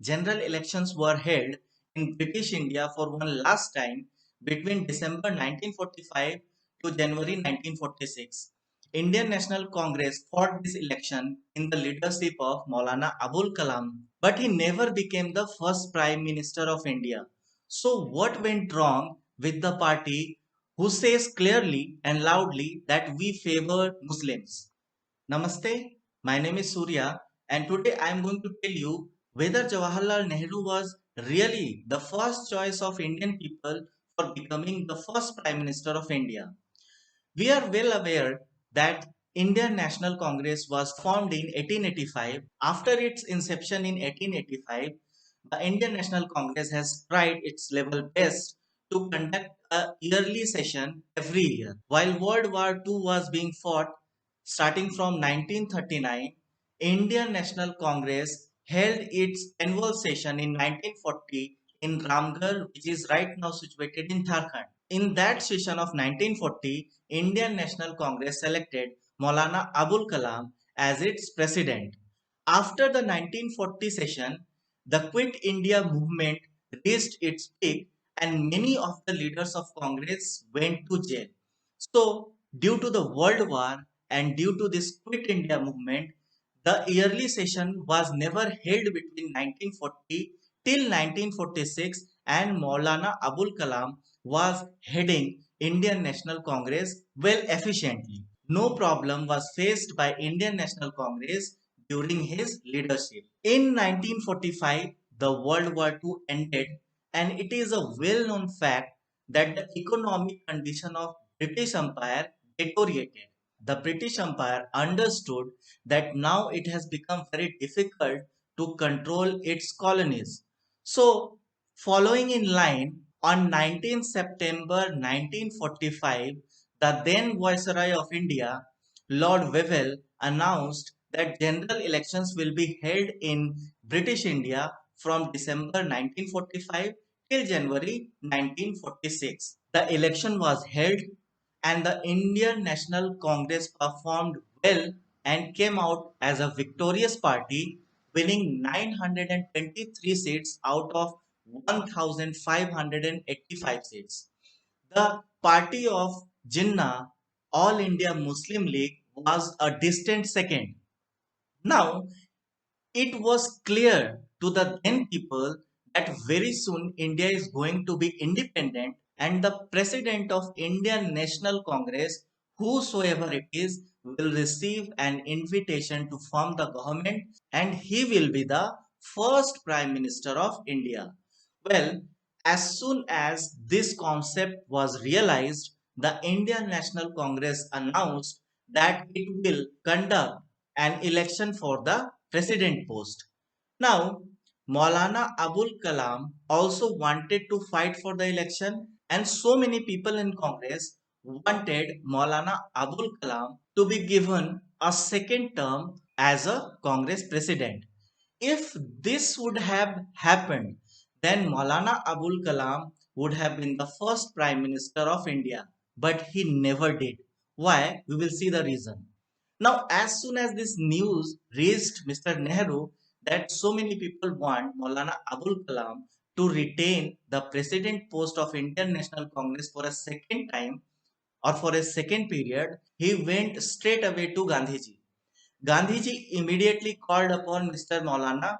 general elections were held in British India for one last time between December 1945 to January 1946. Indian National Congress fought this election in the leadership of Maulana Abul Kalam, but he never became the first Prime Minister of India. So, what went wrong with the party who says clearly and loudly that we favor Muslims? Namaste, my name is Surya, and today I am going to tell you whether Jawaharlal Nehru was really the first choice of Indian people for becoming the first Prime Minister of India. We are well aware that Indian National Congress was formed in 1885. After its inception in 1885, the Indian National Congress has tried its level best to conduct a yearly session every year. While World War II was being fought starting from 1939, Indian National Congress held its annual session in 1940 in Ramgarh, which is right now situated in Jharkhand. In that session of 1940, Indian National Congress selected Maulana Abul Kalam as its president. After the 1940 session, the Quit India movement reached its peak and many of the leaders of Congress went to jail. So, due to the World War and due to this Quit India movement, the yearly session was never held between 1940 till 1946 and Maulana Abul Kalam was heading Indian National Congress well efficiently. No problem was faced by Indian National Congress during his leadership. In 1945, the World War II ended, and it is a well-known fact that the economic condition of British Empire deteriorated. The British Empire understood that now it has become very difficult to control its colonies. So, following in line, on 19 September 1945, the then Viceroy of India, Lord Wavell, announced that general elections will be held in British India from December 1945 till January 1946. The election was held and the Indian National Congress performed well and came out as a victorious party, winning 923 seats out of 1585 seats. The party of Jinnah, All India Muslim League, was a distant second. Now, it was clear to the then people that very soon India is going to be independent and the president of Indian National Congress, whosoever it is, will receive an invitation to form the government and he will be the first Prime Minister of India. Well, as soon as this concept was realized, the Indian National Congress announced that it will conduct an election for the president post. Now, Maulana Abul Kalam also wanted to fight for the election, and so many people in Congress wanted Maulana Abul Kalam to be given a second term as a Congress president. If this would have happened, then Maulana Abul Kalam would have been the first Prime Minister of India. But he never did. Why? We will see the reason. Now, as soon as this news reached Mr. Nehru that so many people want Maulana Abul Kalam to retain the president post of Indian National Congress for a second time or for a second period, he went straight away to Gandhiji. Gandhiji immediately called upon Mr. Maulana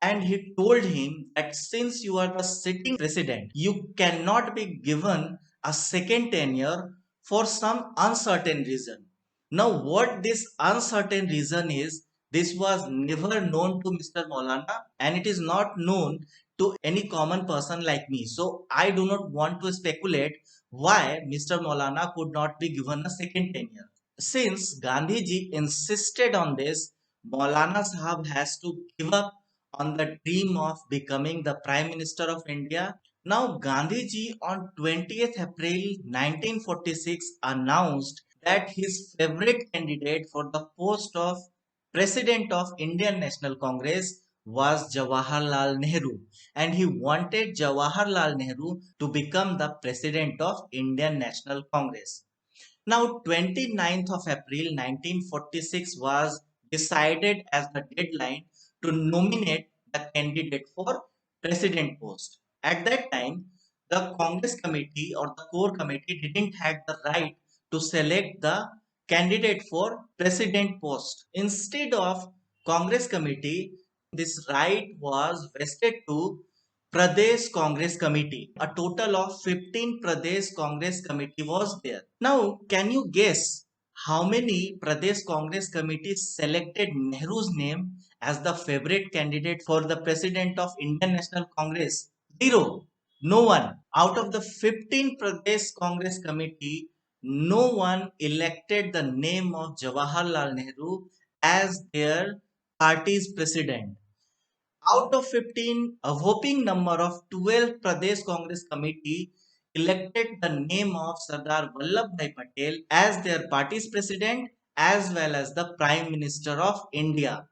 and he told him that since you are the sitting president, you cannot be given a second tenure for some uncertain reason. Now, what this uncertain reason is, this was never known to Mr. Maulana and it is not known to any common person like me. So, I do not want to speculate why Mr. Maulana could not be given a second tenure. Since Gandhiji insisted on this, Maulana Sahab has to give up on the dream of becoming the Prime Minister of India. Now, Gandhiji on 20th April 1946 announced that his favorite candidate for the post of President of Indian National Congress was Jawaharlal Nehru, and he wanted Jawaharlal Nehru to become the President of Indian National Congress. Now, 29th of April 1946 was decided as the deadline to nominate the candidate for president post. At that time, the Congress committee or the core committee didn't have the right to select the candidate for president post. Instead of Congress committee, this right was vested to Pradesh Congress Committee. A total of 15 Pradesh Congress Committee was there. Now, can you guess how many Pradesh Congress committees selected Nehru's name as the favorite candidate for the president of Indian National Congress? Zero. No one. Out of the 15 Pradesh Congress committee, no one elected the name of Jawaharlal Nehru as their party's president. Out of 15, a whopping number of 12 Pradesh Congress Committee elected the name of Sardar Vallabhbhai Patel as their party's president as well as the Prime Minister of India.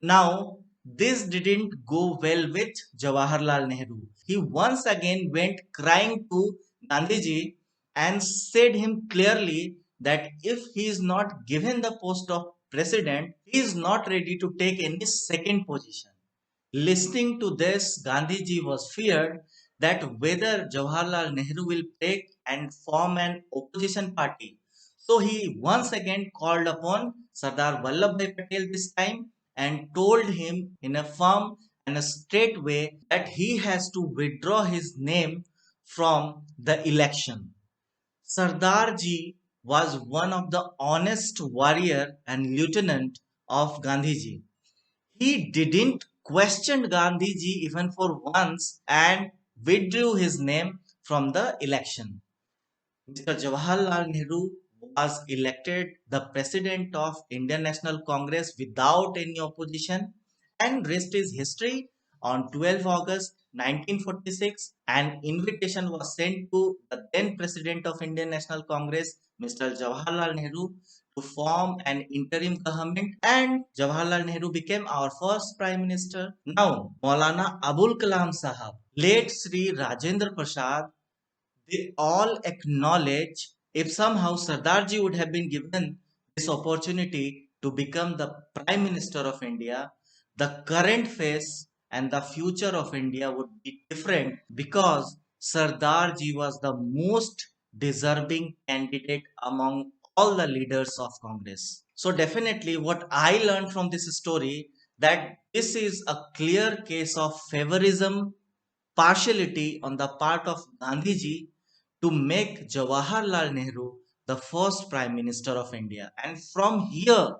Now, this didn't go well with Jawaharlal Nehru. He once again went crying to Gandhiji and said him clearly that if he is not given the post of president, he is not ready to take any second position. Listening to this, Gandhiji was feared that whether Jawaharlal Nehru will break and form an opposition party. So he once again called upon Sardar Vallabhbhai Patel this time and told him in a firm and a straight way that he has to withdraw his name from the election. Sardar ji was one of the honest warrior and lieutenant of Gandhiji. He didn't question Gandhiji even for once and withdrew his name from the election. Mr. Jawaharlal Nehru was elected the president of Indian National Congress without any opposition, and rest is history. On 12 August 1946, an invitation was sent to the then president of Indian National Congress, Mr. Jawaharlal Nehru, to form an interim government, and Jawaharlal Nehru became our first prime minister. Now, Maulana Abul Kalam Sahab, late Sri Rajendra Prasad, they all acknowledge if somehow Sardarji would have been given this opportunity to become the Prime Minister of India, the current face and the future of India would be different because Sardarji was the most deserving candidate among all the leaders of Congress. So definitely what I learned from this story that this is a clear case of favorism, partiality on the part of Gandhiji to make Jawaharlal Nehru the first Prime Minister of India. And from here,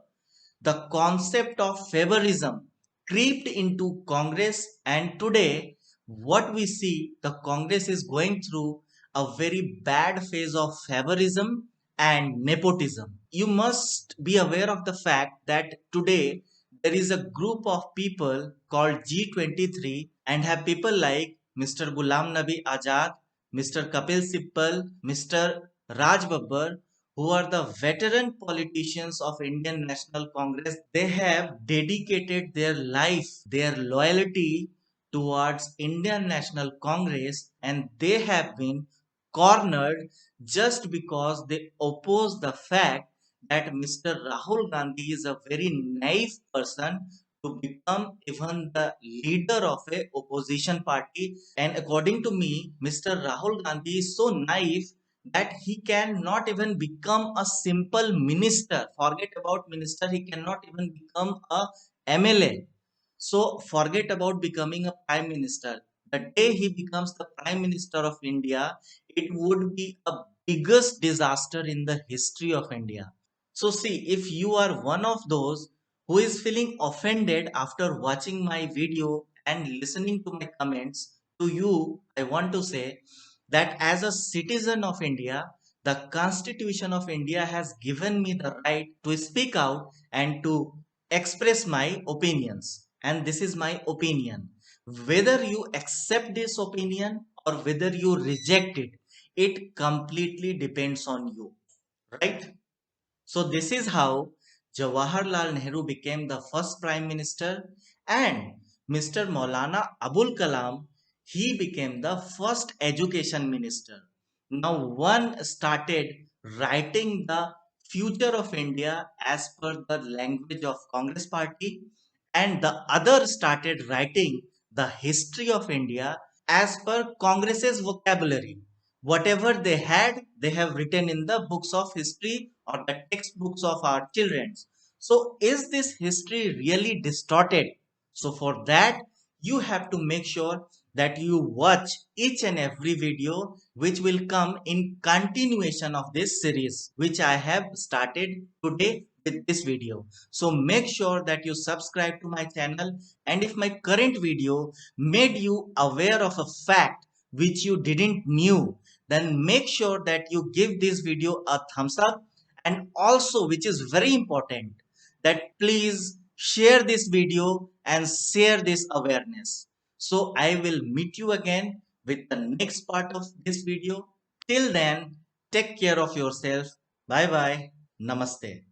the concept of favorism creeped into Congress, and today, what we see, the Congress is going through a very bad phase of favorism and nepotism. You must be aware of the fact that today there is a group of people called G23 and have people like Mr. Ghulam Nabi Azad, Mr. Kapil Sibal, Mr. Raj Babbar, who are the veteran politicians of Indian National Congress. They have dedicated their life, their loyalty towards Indian National Congress, and they have been cornered just because they oppose the fact that Mr. Rahul Gandhi is a very naive person to become even the leader of a opposition party. And according to me, Mr. Rahul Gandhi is so naive that he cannot even become a simple minister. Forget about minister, he cannot even become a MLA. So forget about becoming a prime minister. The day he becomes the prime minister of India, it would be a biggest disaster in the history of India. So see, if you are one of those who is feeling offended after watching my video and listening to my comments, to you, I want to say that as a citizen of India, the Constitution of India has given me the right to speak out and to express my opinions. And this is my opinion. Whether you accept this opinion or whether you reject it, it completely depends on you, right? So this is how Jawaharlal Nehru became the first prime minister, and Mr. Maulana Abul Kalam, he became the first education minister. Now one started writing the future of India as per the language of Congress party, and the other started writing the history of India as per Congress's vocabulary. Whatever they had, they have written in the books of history or the textbooks of our children. So, is this history really distorted? So, for that, you have to make sure that you watch each and every video which will come in continuation of this series which I have started today with this video. So make sure that you subscribe to my channel, and if my current video made you aware of a fact which you didn't knew, then make sure that you give this video a thumbs up, and also which is very important, that please share this video and share this awareness. So I will meet you again with the next part of this video. Till then, take care of yourself. Bye bye. Namaste.